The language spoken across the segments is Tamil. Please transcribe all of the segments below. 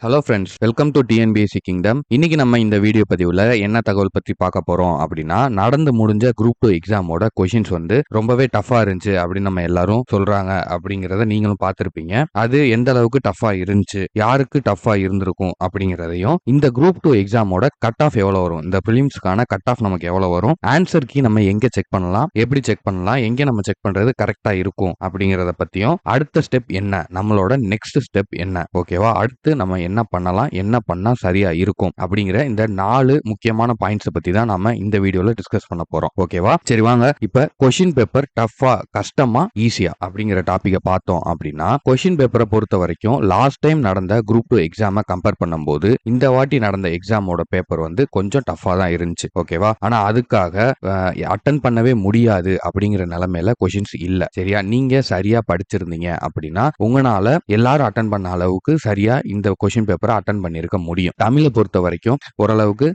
Hello friends, welcome to TNPSC kingdom. இன்னைக்கு நம்ம இந்த வீடியோ பதிவில் என்ன தகவல் பற்றி பார்க்க போகிறோம் அப்படின்னா, நடந்து முடிஞ்ச குரூப் 2 எக்ஸாமோட கொஷின்ஸ் ரொம்பவே டஃப்பாக இருந்துச்சு அப்படின்னு நம்ம எல்லாரும் சொல்கிறாங்க அப்படிங்கிறத நீங்களும் பார்த்துருப்பீங்க. அது எந்த அளவுக்கு டஃப்பாக இருந்துச்சு, யாருக்கு டஃப்பாக இருந்திருக்கும் அப்படிங்கிறதையும், இந்த குரூப் 2 எக்ஸாமோட கட் ஆஃப் எவ்வளோ வரும், இந்த ப்ரிலிம்ஸ்க்கான கட் ஆஃப் நமக்கு எவ்வளோ வரும், ஆன்சர் கீ நம்ம எங்கே செக் பண்ணலாம், எப்படி செக் பண்ணலாம், எங்கே நம்ம செக் பண்ணுறது கரெக்டாக இருக்கும் அப்படிங்கிறத பற்றியும், அடுத்த ஸ்டெப் என்ன, நம்மளோட நெக்ஸ்ட் ஸ்டெப் என்ன, ஓகேவா, அடுத்து நம்ம என்ன பண்ணலாம், என்ன பண்ணா சரியா இருக்கும் அப்படிங்கிற இந்த 4 முக்கியமான பாயிண்ட்ஸ் பத்தி தான் நாம இந்த வீடியோல டிஸ்கஸ் பண்ண போறோம். ஓகேவா, சரி வாங்க இப்ப கொஸ்டின் பேப்பர் டஃபா, கஷ்டமா, ஈஸியா அப்படிங்கிற டாபிக்கை பார்த்தோம் அப்படின்னா, கொஸ்டின் பேப்பரை பொறுத்த வரைக்கும் லாஸ்ட் டைம் நடந்த குரூப் 2 எக்ஸாமை கம்பேர் பண்ணும்போது இந்த வாட்டி நடந்த எக்ஸாமோட பேப்பர் கொஞ்சம் டஃபா தான் இருந்துச்சு. ஓகேவா, ஆனா அதுக்காக அட்டன் பண்ணவே முடியாது அப்படிங்கிற நிலைமையில கொஸ்டின்ஸ் இல்ல. சரியா, நீங்க சரியா படிச்சிருந்தீங்க அப்படின்னா உங்களால எல்லாரும் அட்டன் பண்ண அளவுக்கு சரியா இந்த கொஸ்டின் பேப்பரை அட்டன் பண்ணிருக்க முடியும். தமிழை பொறுத்த வரைக்கும் ஓரளவுக்கு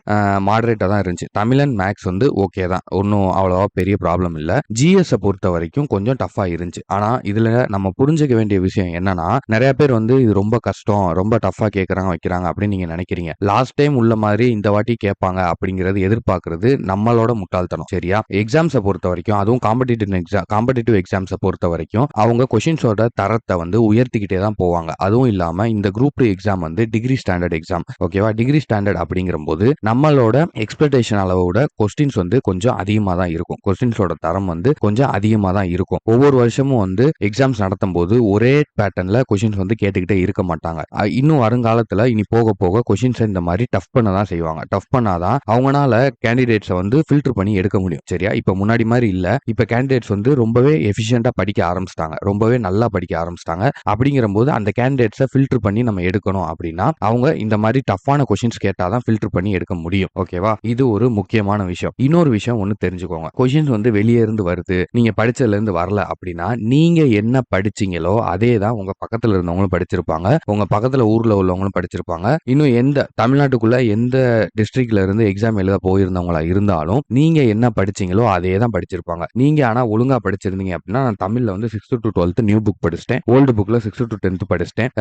மாடரேட்டா தான் இருந்துச்சு. தமிழ் அண்ட் மேக்ஸ் ஓகே தான், ஒன்னும் அவ்வளவா பெரிய ப்ராப்ளம் இல்ல. ஜிஎஸ் பொறுத்த வரைக்கும் கொஞ்சம் டஃபா இருந்துச்சு. ஆனா இதுல நம்ம புரிஞ்சுக்க வேண்டிய விஷயம் என்னன்னா, நிறைய பேர் இது ரொம்ப கஷ்டம், ரொம்ப டஃபா கேட்கறாங்க வைக்கிறாங்க அப்படின்னு நீங்க நினைக்கிறீங்க. லாஸ்ட் டைம் உள்ள மாதிரி இந்த வாட்டி கேட்பாங்க அப்படிங்கறது எதிர்பார்க்கறது நம்மளோட முட்டாள்தனம். சரியா, எக்ஸாம்ஸை பொறுத்த வரைக்கும், அதுவும் காம்படிட்டிவ் எக்ஸாம்ஸை பொறுத்த வரைக்கும் அவங்க கொஸ்டின்ஸோட தரத்தை உயர்த்திக்கிட்டே தான் போவாங்க. அதுவும் இல்லாம இந்த group 2 exam degree standard exam. ஓகேவா, டிகிரி ஸ்டாண்டர்ட் அப்படிங்கிற போது நம்மளோட எக்ஸ்பெக்டேஷன் அளவோட கொஸ்டின்ஸ் கொஞ்சம் அதிகமா தான் இருக்கும். கொஸ்டின்ஸோட தரம் கொஞ்சம் அதிகமா தான் இருக்கும். ஒவ்வொரு வருஷமும் எக்ஸாம்ஸ் நடத்தும் போது ஒரே பேட்டர்ன்ல கொஸ்டின்ஸ் கேட்டுக்கிட்டே இருக்க மாட்டாங்க. இன்னும் வருங்காலத்துல இனி போக போக கொஸ்டின்ஸ் இந்த மாதிரி டஃப் பண்ண தான் செய்வாங்க. டஃப் பண்ணாதான் அவங்களால கேண்டிடேட்ஸை ஃபில்டர் பண்ணி எடுக்க முடியும். சரியா, இப்ப முன்னாடி மாதிரி இல்ல. இப்ப கேண்டிடேட்ஸ் ரொம்பவே எஃபிஷியன்டா படிக்க ஆரம்பிச்சிட்டாங்க, ரொம்பவே நல்லா படிக்க ஆரம்பிச்சிட்டாங்க. அப்படிங்கிற போது அந்த கேண்டிடேட்ஸை ஃபில்டர் பண்ணி நம்ம எடுக்கணும் அப்படின்னா அவங்க இந்த மாதிரி டஃப்பான கொஸ்டின்ஸ் கேட்டாதான் ஃபில்டர் பண்ணி எடுக்க முடியும். ஓகேவா, இது ஒரு முக்கியமான விஷயம். இன்னொரு விஷயம் தெரிஞ்சுக்கோங்க, கொஸ்டின்ஸ் வெளியே இருந்து வருது, நீங்க படிச்சதுல இருந்து வரல அப்படின்னா நீங்க என்ன படிச்சீங்களோ அதே தான் உங்க பக்கத்துல இருந்தவங்களும் படிச்சிருப்பாங்க, உங்க பக்கத்துல ஊர்ல உள்ளவங்களும் படிச்சிருப்பாங்க. இன்னும் எந்த தமிழ்நாட்டுக்குள்ள எந்த டிஸ்ட்ரிக்ட்ல இருந்து எக்ஸாம் எழுத போயிருந்தவங்களா இருந்தாலும் நீங்க என்ன படிச்சீங்களோ அதே தான் படிச்சிருப்பாங்க. நீங்க ஆனா ஒழுங்கா படிச்சிருந்தீங்க அப்படின்னா, நான் தமிழ்ல 6th to 12th new book படிச்சிட்டேன், ஓல்டு புக்ல 6th to 10th படிச்சிட்டேன்,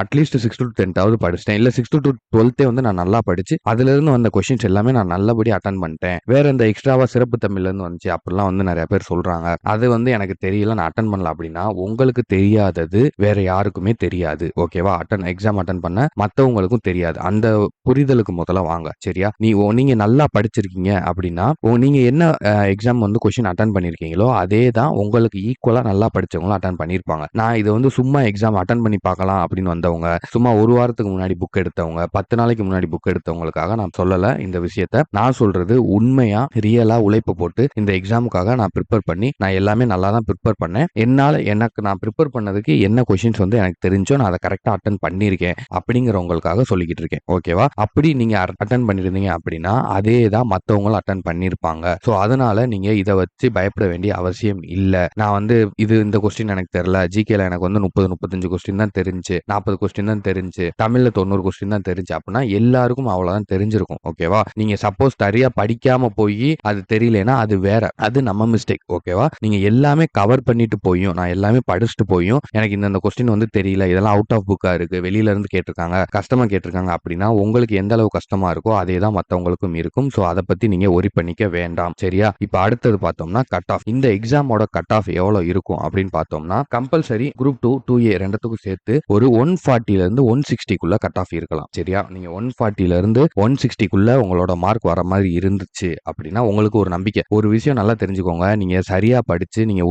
அட்லீஸ்ட் 6th to 10th படிச்சிட்டேன், இல்ல 6th to 12th நான் நல்லா படிச்சு அதுல இருந்து வந்த கொஸ்டின்ஸ் எல்லாமே நான் நல்லபடி அட்டன் பண்ணிட்டேன், வேற இந்த எக்ஸ்ட்ராவா சிறப்பு தமிழ்ல இருந்து வந்துச்சு அப்படிலாம் நிறைய பேர் சொல்றாங்க, அது எனக்கு தெரியல, நான் அட்டன் பண்ணல அப்படின்னா உங்களுக்கு தெரியாதது வேற யாருக்குமே தெரியாது. ஓகேவா, எக்ஸாம் அட்டன் பண்ண மத்தவங்களுக்கும் தெரியாது. அந்த புரிதலுக்கு முதல்ல வாங்க. சரியா, நீங்க நல்லா படிச்சிருக்கீங்க அப்படின்னா நீங்க என்ன எக்ஸாம் கொஸ்டின் அட்டன் பண்ணிருக்கீங்களோ அதே தான் உங்களுக்கு ஈக்குவலா நல்லா படிச்சவங்களும் அட்டன் பண்ணிருப்பாங்க. நான் இது சும்மா எக்ஸாம் அட்டன் பண்ணி பார்க்கலாம் அப்படின்னு வந்தவங்க, சும்மா ஒரு வாரத்துக்கு முன்னாடி புக் எடுத்தவங்க, 10 நாளைக்கு முன்னாடி புக் எடுத்தவங்களுக்காக நான் சொல்லல இந்த விஷயத்த. நான் சொல்றது உண்மையா ரியலா உழைப்பு போட்டு இந்த எக்ஸாமுக்காக நான் ப்ரிப்பேர் பண்ணி, நான் எல்லாமே நல்லா தான் ப்ரிப்பேர் பண்ணேன். நான் ப்ரிப்பேர் பண்ணதுக்கு என்ன கொஸ்டின்ஸ் எனக்கு தெரிஞ்சோ நான் அதை கரெக்டா அட்டன் பண்ணியிருக்கேன் அப்படிங்கிறவங்களுக்காக சொல்லிக்கிட்டு இருக்கேன். ஓகேவா, அப்படி நீங்க அட்டன் பண்ணிருந்தீங்க அப்படின்னா அதே தான் மத்தவங்களும் அட்டன் பண்ணிருப்பாங்க. ஸோ அதனால நீங்க இதை வச்சு பயப்பட வேண்டிய அவசியம் இல்ல. நான் இந்த கொஸ்டின் எனக்கு தெரியல, ஜிகேல எனக்கு 30-35 கொஸ்டின் தான் தெரிஞ்சு, 40 கொஸ்டின் தான் தெரிஞ்சு, தமிழ்ல 90 கொஸ்டின் தான் தெரிஞ்சு அப்படின்னா எல்லாருக்கும் அவ்வளவுதான் தெரிஞ்சிருக்கும். ஓகேவா, நீங்க சப்போஸ் சரியா படிக்காம போய் அது தெரியலனா அது வேற, அது நம்ம மிஸ்டேக். ஓகேவா, நீங்க எல்லாமே கவர் பண்ணிட்டு போயும், நான் எல்லாமே படிச்சுட்டு போயும் எனக்கு இந்த கொஸ்டின் தெரியல, இதெல்லாம் அவுட் ஆஃப் புக்கா இருக்கு, வெளியில இருந்து கேட்டிருக்காங்க, கஷ்டமா கேட்டிருக்காங்க அப்படின்னா உங்களுக்கு எந்த அளவு கஷ்டமா இருக்கோ அதே தான் மத்தவங்களுக்கும் இருக்கும். சோ அதை பத்தி நீங்க ஒரி பண்ணிக்க வேண்டாம். சரியா, இப்ப அடுத்தது பார்த்தோம்னா கட் ஆஃப். இந்த எக்ஸாமோட கட் ஆஃப் எவ்வளவு இருக்கும் அப்படின்னு பார்த்தோம்னா, கம்பல்சரி குரூப் 2 2A ரெண்டுத்துக்கும் சேர்த்து ஒரு 140 இருந்து 160 கட் ஆஃப் இருக்கலாம். சரியா, நீங்க 140 இருந்து 160 உங்களோட மார்க் வர மாதிரி இருந்துச்சு அப்படின்னா உங்களுக்கு ஒரு நம்பிக்கை. ஒரு விஷயம் நல்லா தெரிஞ்சுக்கோங்க, நீங்க சரியா படிச்சு, நீங்க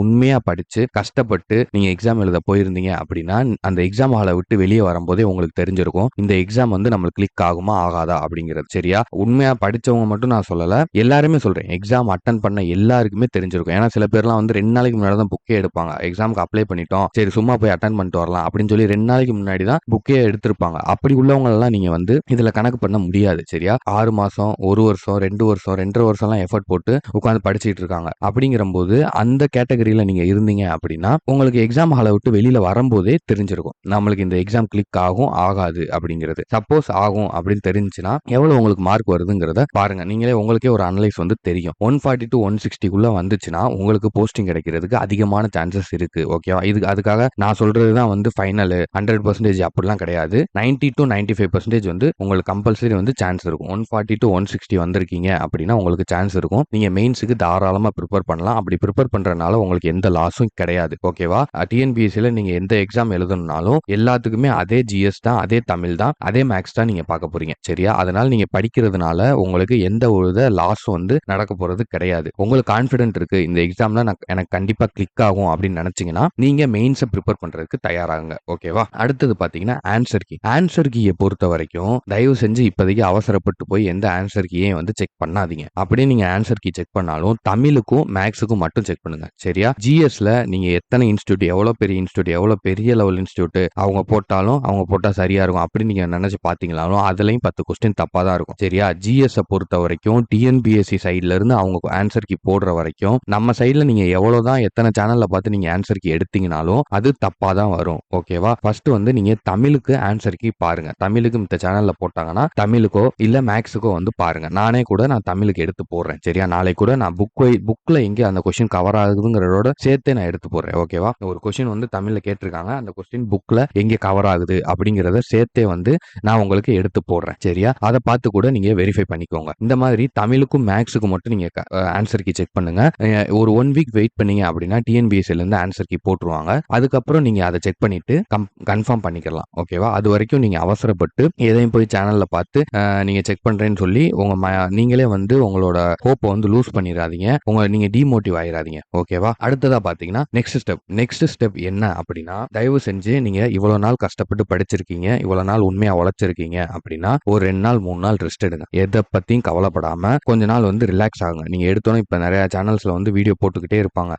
உண்மையா படிச்சு கஷ்டப்பட்டு நீங்க எக்ஸாம் எழுத போயிருந்தீங்க அப்படின்னா அந்த எக்ஸாம் ஹாலை விட்டு வெளியே வரும்போதே உங்களுக்கு தெரிஞ்சிருக்கும் இந்த எக்ஸாம் நம்மளுக்கு கிளிக் ஆகுமா ஆகாதா அப்படிங்கிறது. சரியா, உண்மையா படிச்சவங்க மட்டும் நான் சொல்லல, எல்லாருமே சொல்றேன், எக்ஸாம் அட்டன் பண்ண எல்லாருக்குமே தெரிஞ்சிருக்கும். ஏன்னா சில பேர்லாம் 2 நாளைக்கு முன்னாடி தான் புக்கே எடுப்பாங்க, எக்ஸாமுக்கு அப்ளை பண்ணிட்டோம், சரி சும்மா போய் அட்டன் பண்ணிட்டு வரலாம் அப்படின்னு சொல்லி 2 நாளைக்கு முன்னாடி தான் புக்கே எடுத்திருப்பாங்க. அப்படி உள்ளவங்க எல்லாம் நீங்க இதுல கணக்கு பண்ண முடியாது. சரியா, 6 மாசம், 1 வருஷம், 2 வருஷம், 2.5 வருஷம் எல்லாம் எஃபர்ட் போட்டு உட்காந்து படிச்சுட்டு இருக்காங்க. அப்படிங்கிற போது அந்த கேட்டகரியில நீங்க இருந்தீங்க அப்படின்னா உங்களுக்கு எக்ஸாம் ஹாலை விட்டு வெளியில வரும்போதே தெரிஞ்சிருக்கும் நம்மளுக்கு இந்த எக்ஸாம் கிளிக் ஆகும் ஆகாது அப்படிங்கிறது. சப்போஸ் ஆகும் அப்படின்னு தெரிஞ்சுன்னா எவ்வளவு உங்களுக்கு மார்க் வருதுங்கிறத பாருங்க, நீங்களே உங்களுக்கே ஒரு அனலைஸ் தெரியும். 140 to 160 வந்துச்சுன்னா உங்களுக்கு போஸ்டிங் கிடைக்கிறதுக்கு அதிகமான சான்சஸ் இருக்கு. ஓகேவா, அதுக்காக நான் சொல்றதுதான் ஃபைனல் 100% அப்படிலாம் கிடையாது. 90 to 95% வந்து உங்களுக்கு கம்பல்சரி வந்து சான்ஸ் இருக்கும். 140 to 160 வந்திருக்கீங்க அப்படின்னா உங்களுக்கு சான்ஸ் இருக்கும். நீங்க மெயின்ஸுக்கு தாராளமா ப்ரிப்பேர் பண்ணலாம். அப்படி ப்ரிப்பேர் பண்றதுனால உங்களுக்கு எந்த லாஸும் கிடையாது. ஓகேவா? டிஎன்பிஎஸ்சில நீங்க எந்த எக்ஸாம் எழுதணும்னாலும் எல்லாத்துக்குமே அதே ஜிஎஸ் தான், அதே தமிழ் தான், அதே மேத்ஸ் தான் நீங்க பார்க்க போறீங்க. சரியா? அதனால நீங்க படிக்கிறதுனால உங்களுக்கு எந்த ஒரு லாஸும் வந்து நடக்க போறது கிடையாது. உங்களுக்கு கான்ஃபிடென்ட் இருக்கு. இந்த எக்ஸாம்ல எனக்கு கண்டிப்பா கிளிக் ஆகும் அப்படின்னு நினைச்சீங்கன்னா நீங்க மெயின்ஸை ப்ரிப்பேர் பண்றதுக்கு தயாராகுங்க. ஓகேவா? அடுத்தது பாத்தீங்கன்னா ஆன்சர் கீ. ஆன்சர் கீயை பொறுத்த வரைக்கும் தயவு செஞ்சு இப்போதைக்கு அவசரப்பட்டு போய் எந்த ஆன்சர் கீயையும் வந்து செக் பண்ணாதீங்க. அப்படியே நீங்க ஆன்சர் கீ செக் பண்ணாலும் தமிழுக்கும் மேக்ஸுக்கும் மட்டும் செக் பண்ணுங்க. சரியா? ஜிஎஸ்ல நீங்க எத்தனை இன்ஸ்டியூட், எவ்வளவு பெரிய லெவல் இன்ஸ்டியூட் அவங்க போட்டா சரியா இருக்கும் அப்படி நீங்க நினைச்சு பாத்தீங்களாலும் அதுலயும் 10 கொஸ்டின் தப்பா தான் இருக்கும். சரியா? ஜிஎஸ் பொறுத்த வரைக்கும் டிஎன்பிஎஸ்சி சைட்ல இருந்து அவங்க ஆன்சர் கீ போடுற வரைக்கும் நம்ம சைட்ல நீங்க எவ்வளவுதான் எத்தனை சேனல்ல பார்த்து நீங்க ஆன்சர் கீ எடுத்தீங்கனாலும் அது தப்பா தான் வரும். ஓகேவா? ஃபர்ஸ்ட் வந்து நீங்க தமிழுக்கு ஆன்சர் கீ பாருங்க. தமிழுக்கு இந்த சேனல்ல போட்டாங்கன்னா தமிழுக்கோ இல்ல மேக்ஸுக்கோ வந்து பாருங்க. நானே கூட நான் தமிழுக்கு எடுத்து போடுறேன். சரியா? நாளைக்கு கூட நான் புக்ல எங்க அந்த கொஸ்டின் கவர் ஆகுதுங்கிறதோட சேர்த்தே நான் எடுத்து போடுறேன். ஓகேவா? ஒரு கொஸ்டின் வந்து தமிழ்ல கேட்டிருக்காங்க, அந்த கொஸ்டின் புக்ல எங்க கவர் ஆகுது அப்படிங்கறத சேர்த்தே வந்து நான் உங்களுக்கு எடுத்து போடுறேன். சரியா? அதை பார்த்து கூட நீங்க வெரிஃபை பண்ணிக்கோங்க. இந்த மாதிரி தமிழுக்கும் மேக்ஸுக்கும் மட்டும் நீங்க ஆன்சர் கீ செக் பண்ணுங்க. ஒரு 1 வீக் வெயிட் பண்ணீங்க அப்படின்னா டிஎன்பிஎஸ்சில இருந்து ஆன்சர் கீ போட்டுருவாங்க. அதுக்கப்புறம் நீங்க அதை செக் பண்ணிட்டு கன்ஃபார்ம் பண்ணிக்கலாம். ஓகேவா? அது வரைக்கும் நீங்க அவசரப்பட்டு எதையும் போய் சேனல்ல பார்த்து நீங்க செக் பண்றேன்னு சொல்லி நீங்களே வந்து உங்களோட ஹோப்பை வந்து லூஸ் பண்ணிடாதீங்க. நீங்க டிமோட்டிவ் ஆயிராதீங்க. ஓகேவா? அடுத்ததா பாத்தீங்கன்னா நெக்ஸ்ட் ஸ்டெப் என்ன அப்படின்னா தயவு செஞ்சு நீங்க இவ்வளவு நாள் கஷ்டப்பட்டு படிச்சிருக்கீங்க, இவ்வளவு நாள் உண்மையா உழைச்சிருக்கீங்க அப்படின்னா ஒரு 2 நாள் 3 நாள் ரெஸ்ட் எடுங்க. எதை பத்தியும் கவலைப்படாம கொஞ்ச நாள் வந்து ரிலாக்ஸ் ஆகுங்க. நீங்க எடுத்தோன்னே இப்ப நிறைய சேனல்ஸ்ல வந்து வீடியோ போட்டுக்கிட்டே இருப்பாங்க.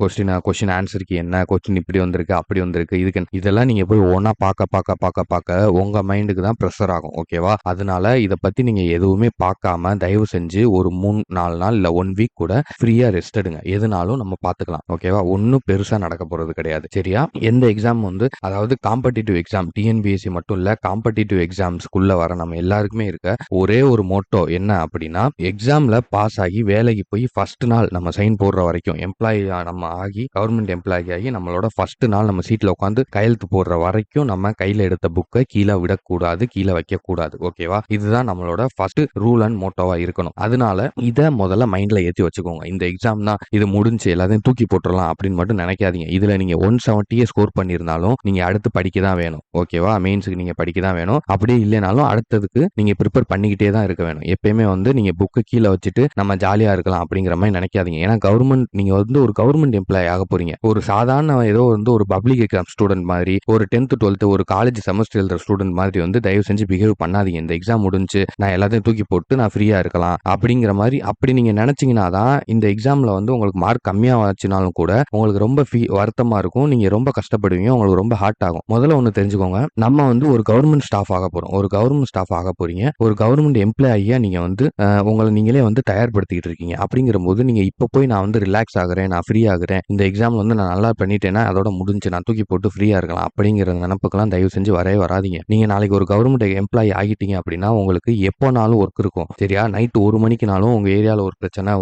கொஸ்டின் ஆன்சருக்கு என்ன, கொஸ்டின் இப்படி வந்திருக்கு அப்படி வந்திருக்கு, இதுக்கு இதெல்லாம் நீங்க போய் ஒன்னா பார்க்க உங்க மைண்டுக்கு தான் ப்ரெஷர் ஆகும். ஓகேவா? அதனால இதை பத்தி நீங்க எதுவுமே பார்க்காம தயவு செஞ்சு ஒரு 3-4 நாள் இல்ல 1 வீக் கூட ஃப்ரீயா ரெஸ்ட் எடுங்க. எதுனாலும் நம்ம பார்த்துக்கலாம். ஓகேவா? ஒன்னும் பெருசா நடக்க போறது கிடையாது. சரியா? எந்த எக்ஸாம் வந்து அதாவது காம்படிட்டிவ் எக்ஸாம் டிஎன்பிஎஸ்சி மட்டும் இல்ல காம்படிட்டிவ் எக்ஸாம்ஸ்க்குள்ள வர நம்ம எல்லாருக்குமே இருக்க ஒரே ஒரு மோட்டோ என்ன அப்படின்னா எக்ஸாம்ல பாஸ் ஆகி வேலைக்கு போய் ஃபர்ஸ்ட் நாள் நம்ம சைன் போடுற வரைக்கும் எம்ப்ளாயி நம்ம ஆகி கவர்மெண்ட் எம்ப்ளாயி ஆகி நம்மளோட ஃபர்ஸ்ட் நாள் நம்ம சீட்ல உட்காந்து கையெழுத்து போடுற வரைக்கும் நம்ம கையில எடுத்த புக்கை கீழே விடக்கூடாது, கீழே வைக்க கூடாது. ஓகேவா? இதுதான் நம்மளோட ஃபர்ஸ்ட் ரூல் அண்ட் மோட்டோவா இருக்கணும். அதனால இதை முதல்ல மைண்ட்ல ஏற்றி வச்சுக்கோங்க. இந்த எக்ஸாம் தான், இது முடிஞ்சு எல்லாத்தையும் தூக்கி போட்டுடலாம் அப்படின்னு மட்டும் நினைக்காதீங்க. இதுல நீங்க 170 ஸ்கோர் பண்ணியிருந்தாலும் நீங்க அடுத்து படிக்க தான் வேணும். ஓகேவா? மெயின்ஸுக்கு நீங்க படிக்க தான் வேணும். அப்படியே இல்லைனாலும் அடுத்ததுக்கு நீங்க ப்ரிப்பேர் பண்ணிக்கிட்டே தான் இருக்க வேணும். எப்பயுமே வந்து நீங்க புக்கு கீழே வச்சுட்டு நம்ம ஜாலியா இருக்கலாம் அப்படிங்கிற மாதிரி நினைக்காதீங்க. ஏன்னா நீங்க வந்து ஒரு கவர்மெண்ட் எம்ப்ளாயி ஆக போறீங்க. ஒரு சாதாரண ஏதோ வந்து ஒரு பப்ளிக் எக்ஸாம் ஸ்டூடெண்ட் மாதிரி ஒரு 10th 12th ஒரு காலேஜ் செமஸ்டர் எழுதுற ஸ்டூடெண்ட் மாதிரி வந்து தயவு செஞ்சு பிஹேவ் பண்ணாதீங்க. இந்த எக்ஸாம் முடிஞ்சு நான் எல்லாத்தையும் தூக்கி போட்டு நான் ஃப்ரீயா இருக்கலாம் அப்படிங்கிற மாதிரி அப்படி நீங்க நினைச்சீங்கன்னா தான் இந்த எக்ஸாம்ல வந்து உங்களுக்கு மார்க் கம்மியா வச்சுனாலும் கூட உங்களுக்கு ரொம்ப வருத்தமா இருக்கும். நீங்க ரொம்ப கஷ்டப்படுவீங்க. உங்களுக்கு ரொம்ப ஹார்ட் ஆகும். முதல்ல ஒண்ணு தெரிஞ்சுக்கோங்க. நம்ம வந்து ஒரு கவர்மெண்ட் ஸ்டாஃப் ஆக போறோம். ஒரு கவர்மெண்ட் ஸ்டாஃப் ஆக போறீங்க. ஒரு கவர்மெண்ட் எம்ப்ளாயியா நீங்க வந்து உங்களை நீங்களே வந்து தயார்படுத்திக்கிட்டு இருக்கீங்க. அப்படிங்கிற போது நீங்க இப்ப போய் நான் வந்து ரிலாக்ஸ் ஆகுறேன், நான் ஃப்ரீ ஆகுறேன், இந்த எக்ஸாம் வந்து நான் நல்லா பண்ணிட்டேன்னா அதோட முடிஞ்சு நான் தூக்கி போட்டு ஃப்ரீயா இருக்கலாம் அப்படிங்கிற நினைப்புக்கெல்லாம் தயவு செஞ்சு வரவே வராதீங்க. நீங்க நாளைக்கு ஒரு கவர்மெண்ட் எம்ப்ளாயி ஆகிட்டீங்க அப்படின்னா உங்களுக்கு எப்போனாலும் ஒர்க் இருக்கும். சரியா? நைட் 1 மணிக்குனாலும் உங்க ஏரியால ஒரு பிரச்சனை,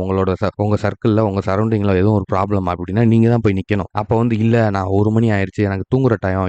உங்க சர்க்கிள்ல உங்க சரௌண்டிங்ல எதுவும் ஒரு ப்ராப்ளம் அப்படின்னா நீங்க தான் போய் நிக்கணும். அப்ப வந்து இல்ல நான் 1 மணி ஆயிருச்சு, எனக்கு தூங்குற டைம்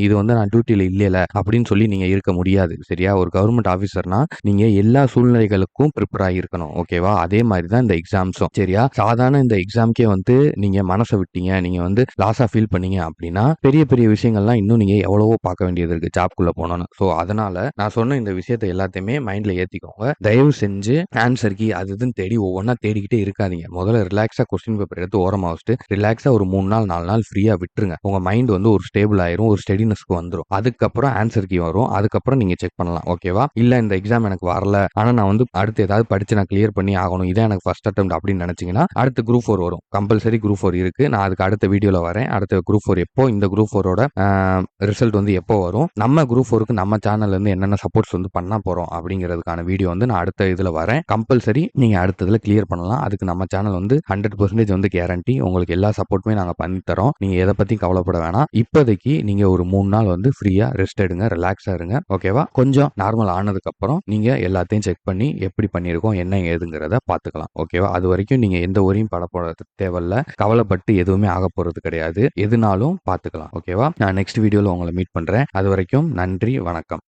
இது வந்து நான் டியூட்டில இல்லையில அப்படின்னு சொல்லி நீங்க இருக்க முடியாது. சரியா? ஒரு கவர்மெண்ட் ஆபீசர்னா நீங்க எல்லா சூழ்நிலைகளுக்கும் ப்ரிப்பேர் ஆகியிருக்கணும். ஓகேவா? அதே மாதிரி தான் இந்த எக்ஸாம்ஸும். சரியா? சாதாரண இந்த எக்ஸாம்க்கே வந்து நீங்க மனசை விட்டீங்க, நீங்க வந்து லாஸா ஃபீல் பண்ணீங்க அப்படின்னா பெரிய பெரிய விஷயங்கள்லாம் இன்னும் நீங்க எவ்வளவோ பார்க்க வேண்டியது இருக்கு ஜாப்குள்ள போனோன்னு. ஸோ அதனால நான் சொன்ன இந்த விஷயத்தை எல்லாத்தையுமே மைண்ட்ல ஏத்திக்கோங்க. தயவு செஞ்சு ஆன்சர் கீ அது இதுன்னு தேடி ஒவ்வொன்றா தேடிக்கிட்டே இருக்காதீங்க. முதல்ல ரிலாக்ஸா கொஸ்டின் பேப்பர் எடுத்து ஓரமா வச்சுட்டு ரிலாக்ஸா ஒரு 3 நாள் 4 நாள் ஃப்ரீயா விட்டுருங்க. உங்க மைண்ட் வந்து ஒரு ஸ்டேபிள் ஆயிரும், ஒரு ஸ்டெடினஸ்க்கு வந்துடும். அதுக்கப்புறம் ஆன்சர் கீ வரும். அதுக்கப்புறம் நீங்க செக் பண்ணலாம். ஓகேவா? இல்ல இந்த எக்ஸாம் எனக்கு வரல, ஆனா நான் வந்து அடுத்து ஏதாவது படிச்சு நான் கிளியர் பண்ணி ஆகணும், இதான் எனக்கு ஃபர்ஸ்ட் அட்டெம்ப்ட் அப்படின்னு நினைச்சீங்கன்னா அடுத்து குரூப் 4 வரும். கம்பல்சரி குரூப் 4 இருக்கு. நான் அதுக்கு அடுத்த வீடியோல வரேன். அடுத்த குரூப் 4 எப்போ, இந்த குரூப் 4ஓட ரிசல்ட் வந்து எப்போ வரும், நம்ம குரூப் 4க்கு நம்ம சேனல்ல இருந்து என்னென்ன சப்போர்ட்ஸ் வந்து பண்ண போறோம் அப்படிங்கிறதுக்கான வீடியோ வந்து நான் அடுத்த இதுல வரேன். கம்பல்சரி நீங்க அடுத்ததுல கிளியர் பண்ணலாம். அதுக்கு நம்ம சேனல் வந்து 100% வந்து கேரண்டி. உங்களுக்கு எல்லா சப்போர்ட்டுமே நாங்க பண்ணி தரோம். நீங்க எதை பத்தி கவலைப்பட வேணாம். இப்போதைக்கு நீங்க ஒரு 3 நாள் வந்து ஃப்ரீயா ரெஸ்ட் எடுங்க, ரிலாக்ஸா இருங்க. ஓகேவா? கொஞ்சம் நார்மல் ஆனதுக்கு அப்புறம் நீங்க எல்லாத்தையும் செக் பண்ணி எப்படி பண்ணிருக்கோம் என்ன ஏதுங்கிறத பாத்துக்கலாம். ஓகேவா? அது வரைக்கும் நீங்க எந்த ஒரையும் படப்பட தேவையில்ல. கவலைப்பட்டு எதுவுமே ஆக போறது கிடையாது. எதுனாலும் பாத்துக்கலாம். ஓகேவா? நான் நெக்ஸ்ட் வீடியோல உங்களை மீட் மீட் பண்றேன். அது வரைக்கும் நன்றி, வணக்கம்.